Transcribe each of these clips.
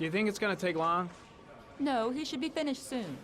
Do you think it's gonna take long? No, he should be finished soon.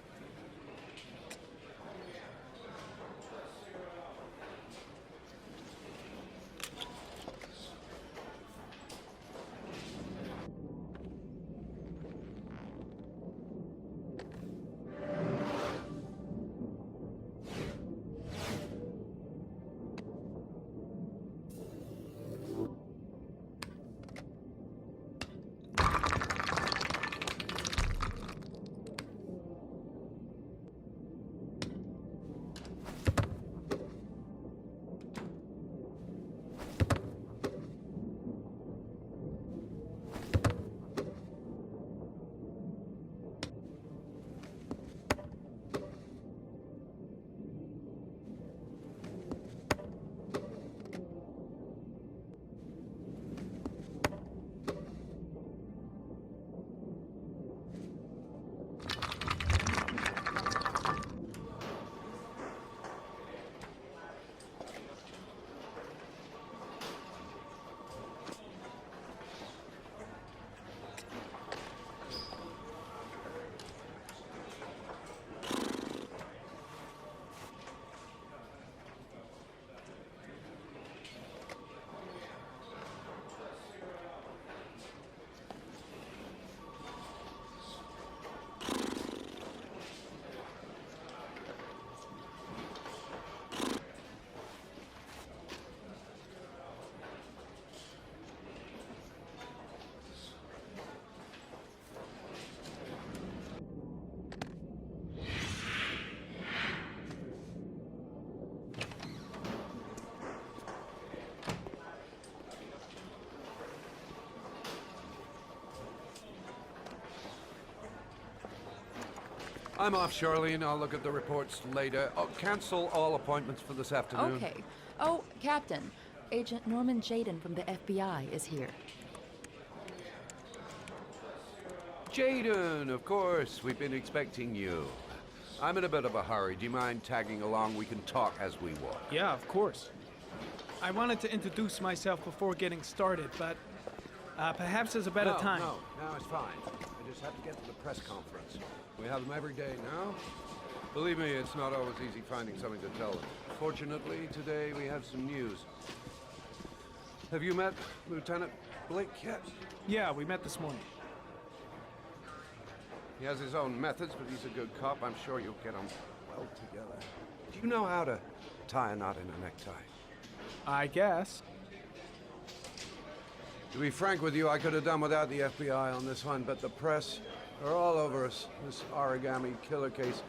I'm off, Charlene. I'll look at the reports later. Oh, cancel all appointments for this afternoon. Okay. Oh, Captain. Agent Norman Jaden from the FBI is here. Jaden, of course. We've been expecting you. I'm in a bit of a hurry. Do you mind tagging along? We can talk as we walk. Yeah, of course. I wanted to introduce myself before getting started, but perhaps there's a better time. No, it's fine. I just have to get to the press conference. We have them every day now. Believe me, it's not always easy finding something to tell them. Fortunately, today we have some news. Have you met Lieutenant Blake yet? Yeah, we met this morning. He has his own methods, but he's a good cop. I'm sure you'll get on well together. Do you know how to tie a knot in a necktie? I guess. To be frank with you, I could have done without the FBI on this one, but the press are all over us. This origami killer case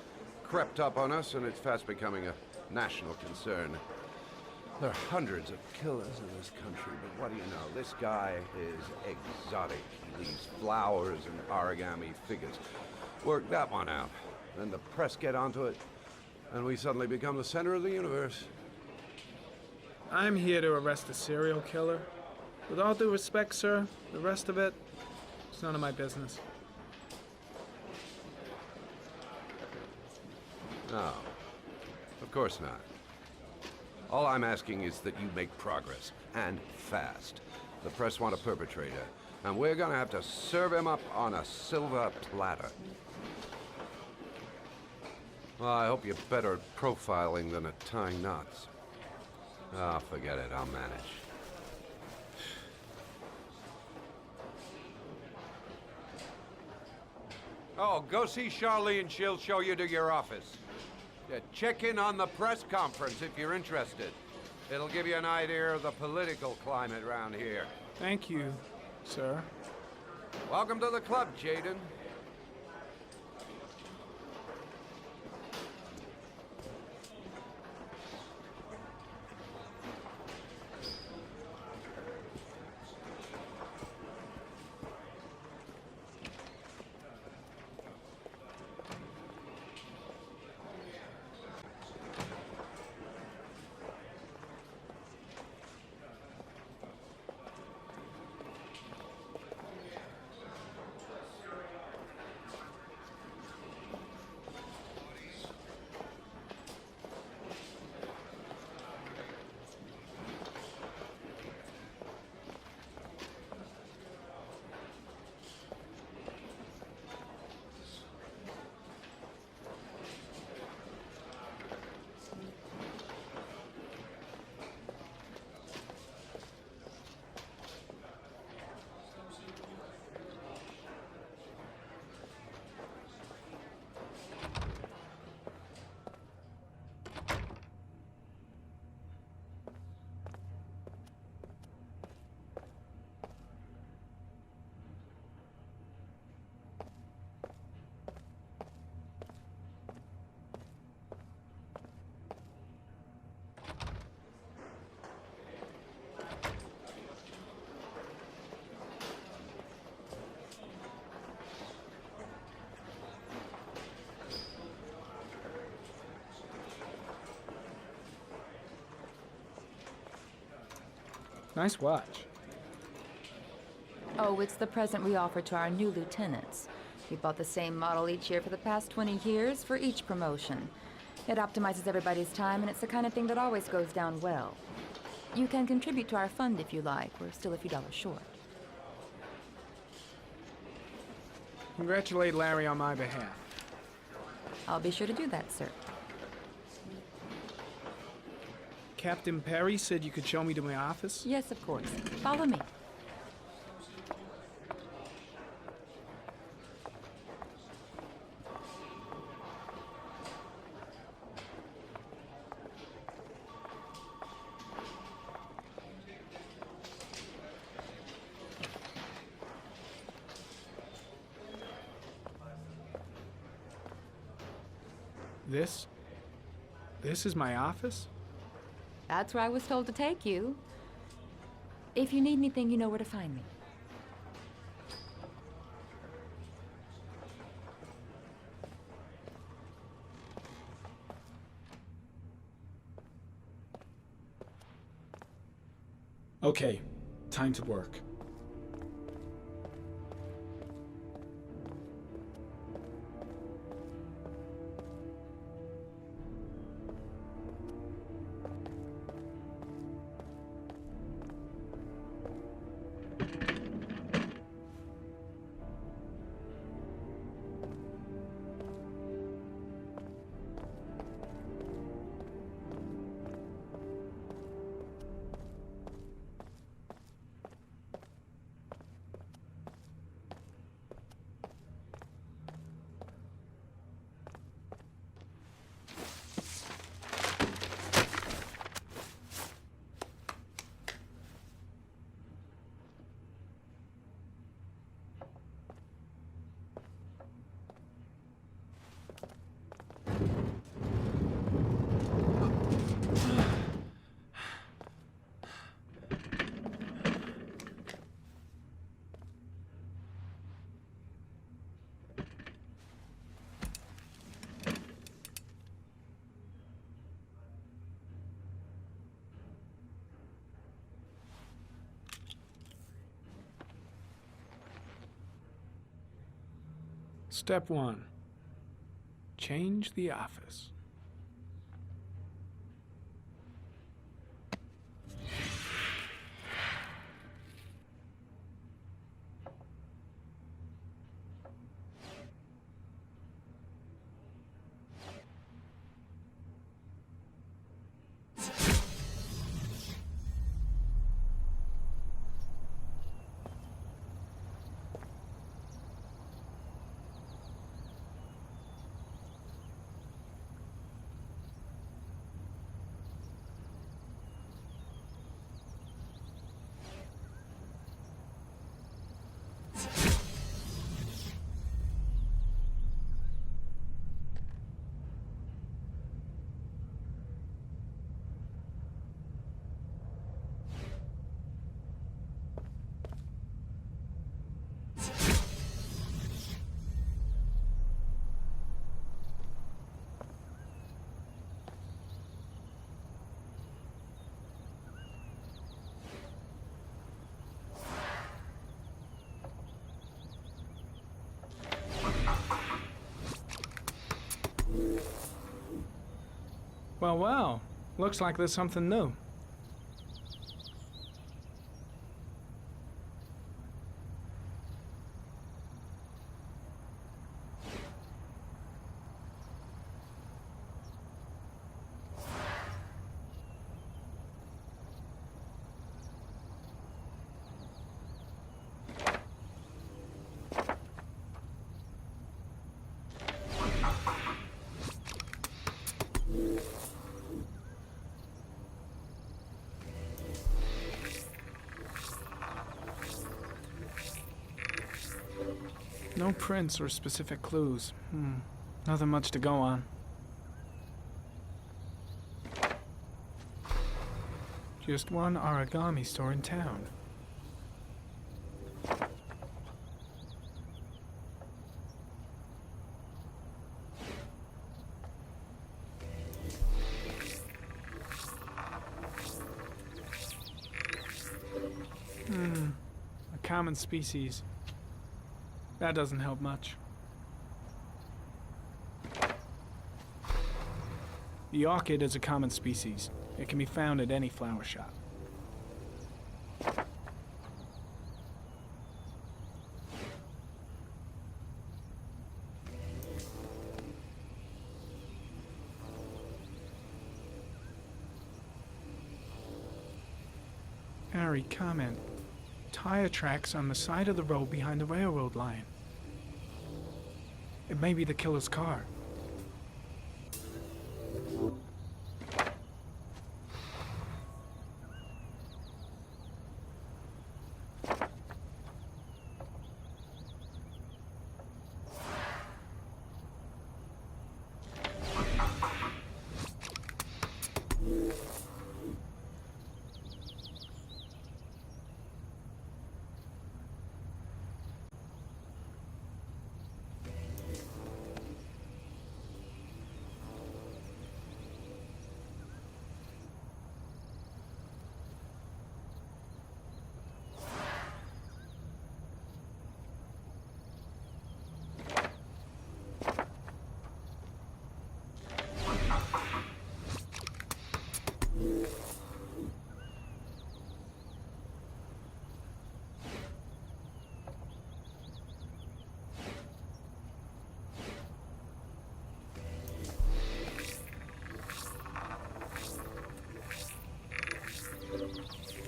crept up on us, and it's fast becoming a national concern. There are hundreds of killers in this country, but what do you know? This guy is exotic. He leaves flowers and origami figures. Work that one out. Then the press get onto it, and we suddenly become the center of the universe. I'm here to arrest a serial killer. With all due respect, sir, the rest of it, it's none of my business. No, of course not. All I'm asking is that you make progress, and fast. The press want a perpetrator, and we're gonna have to serve him up on a silver platter. Well, I hope you're better at profiling than at tying knots. Oh, forget it, I'll manage. Oh, go see Charlene, she'll show you to your office. Yeah, check in on the press conference if you're interested. It'll give you an idea of the political climate around here. Thank you, sir. Welcome to the club, Jaden. Nice watch. Oh, it's the present we offer to our new lieutenants. We bought the same model each year for the past 20 years for each promotion. It optimizes everybody's time, and it's the kind of thing that always goes down well. You can contribute to our fund if you like. We're still a few dollars short. Congratulate Larry on my behalf. I'll be sure to do that, sir. Captain Perry said you could show me to my office? Yes, of course. Follow me. This is my office? That's where I was told to take you. If you need anything, you know where to find me. Okay, time to work. Step 1. Change the office. Well, looks like there's something new. No prints or specific clues. Nothing much to go on. Just one origami store in town. common species. That doesn't help much. The orchid is a common species. It can be found at any flower shop. Harry, comment. Tire tracks on the side of the road behind the railroad line. It may be the killer's car.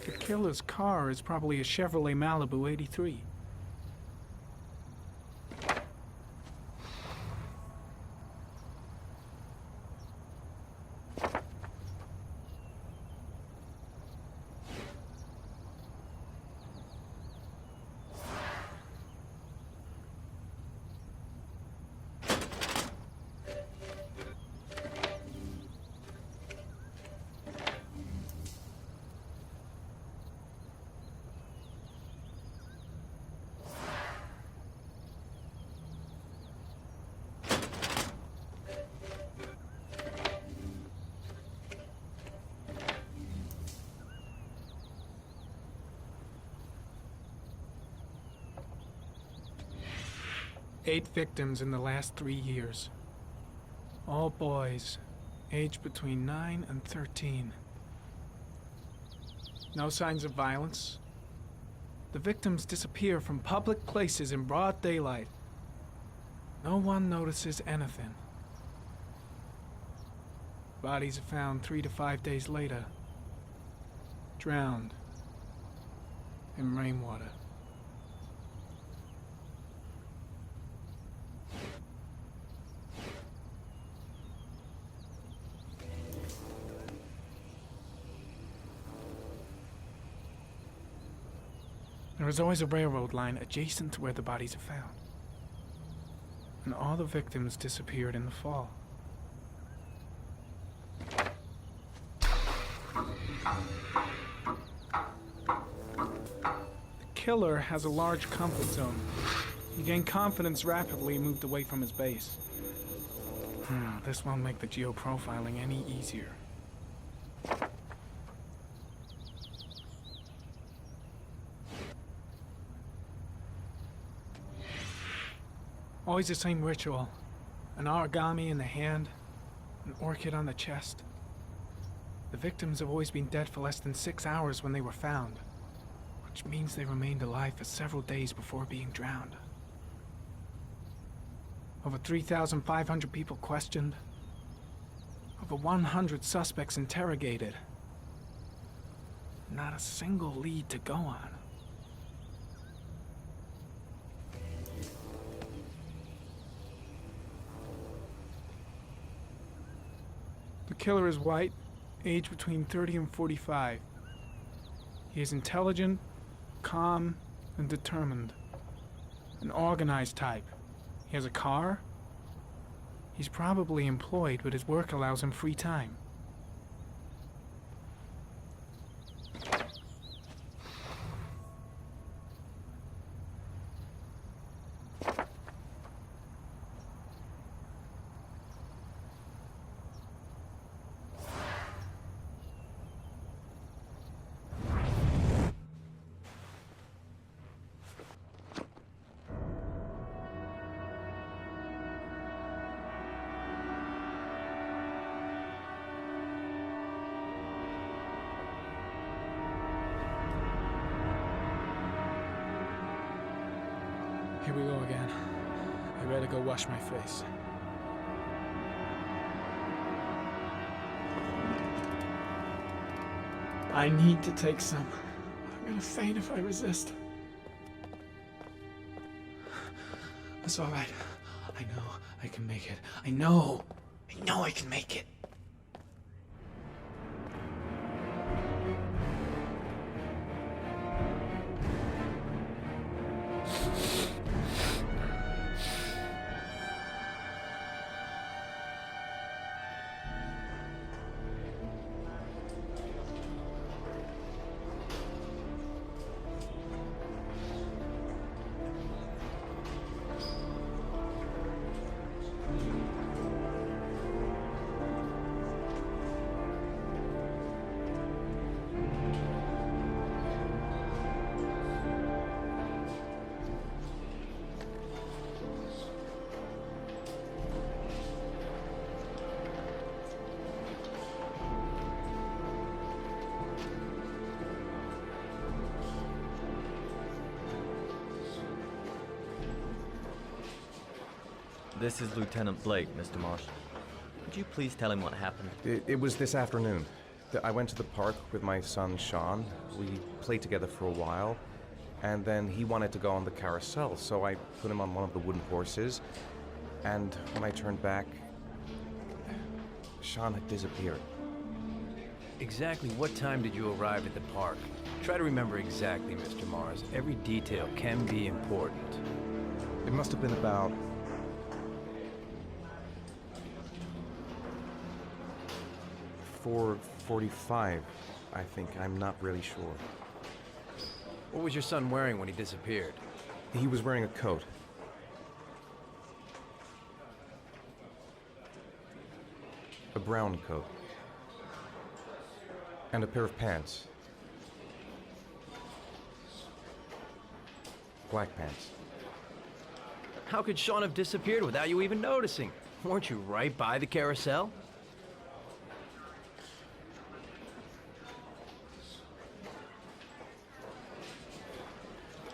The killer's car is probably a Chevrolet Malibu 83. Eight victims in the last 3 years. All boys, aged between 9 and 13. No signs of violence. The victims disappear from public places in broad daylight. No one notices anything. Bodies are found 3 to 5 days later, drowned in rainwater. There is always a railroad line adjacent to where the bodies are found. And all the victims disappeared in the fall. The killer has a large comfort zone. He gained confidence rapidly and moved away from his base. This won't make the geoprofiling any easier. Always the same ritual. An origami in the hand, an orchid on the chest. The victims have always been dead for less than 6 hours when they were found, which means they remained alive for several days before being drowned. Over 3,500 people questioned. Over 100 suspects interrogated. Not a single lead to go on. The killer is white, aged between 30 and 45. He is intelligent, calm, and determined. An organized type. He has a car. He's probably employed, but his work allows him free time. Here we go again. I better go wash my face. I need to take some. I'm gonna faint if I resist. It's all right. I know I can make it. I know I can make it. This is Lieutenant Blake, Mr. Marsh. Could you please tell him what happened? It was this afternoon. I went to the park with my son, Sean. We played together for a while, and then he wanted to go on the carousel, so I put him on one of the wooden horses, and when I turned back, Sean had disappeared. Exactly what time did you arrive at the park? Try to remember exactly, Mr. Mars. Every detail can be important. It must have been about 4:45, I think. I'm not really sure. What was your son wearing when he disappeared? He was wearing a coat. A brown coat. And a pair of pants. Black pants. How could Sean have disappeared without you even noticing? Weren't you right by the carousel?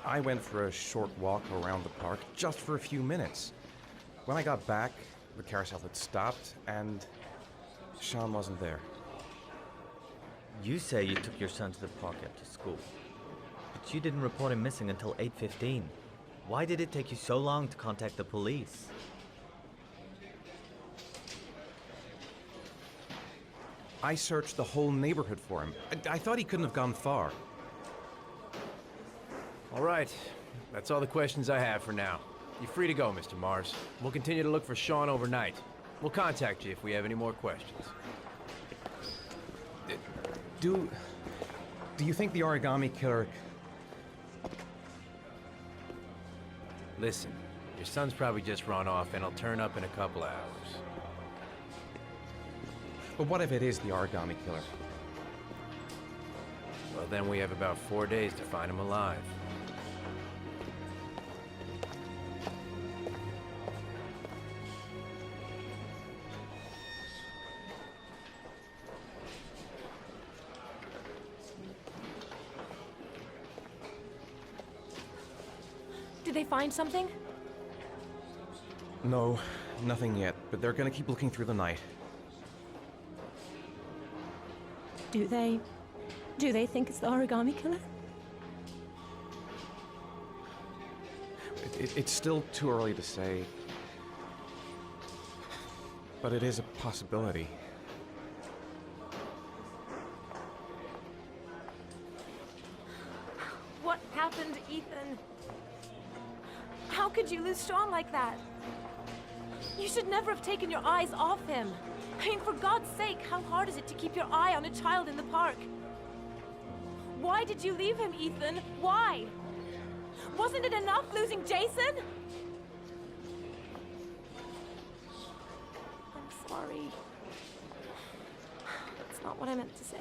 I went for a short walk around the park, just for a few minutes. When I got back, the carousel had stopped, and Sean wasn't there. You say you took your son to the park after school, but you didn't report him missing until 8:15. Why did it take you so long to contact the police? I searched the whole neighborhood for him. I thought he couldn't have gone far. All right. That's all the questions I have for now. You're free to go, Mr. Mars. We'll continue to look for Sean overnight. We'll contact you if we have any more questions. Do you think the origami killer... Listen, your son's probably just run off and he'll turn up in a couple of hours. But what if it is the origami killer? Well, then we have about 4 days to find him alive. Did they find something? No, nothing yet, but they're gonna keep looking through the night. Do they think it's the origami killer? It's still too early to say, but it is a possibility. What happened, Ethan? How could you lose Sean like that? You should never have taken your eyes off him. I mean, for God's sake, how hard is it to keep your eye on a child in the park? Why did you leave him, Ethan? Why? Wasn't it enough losing Jason? I'm sorry. That's not what I meant to say.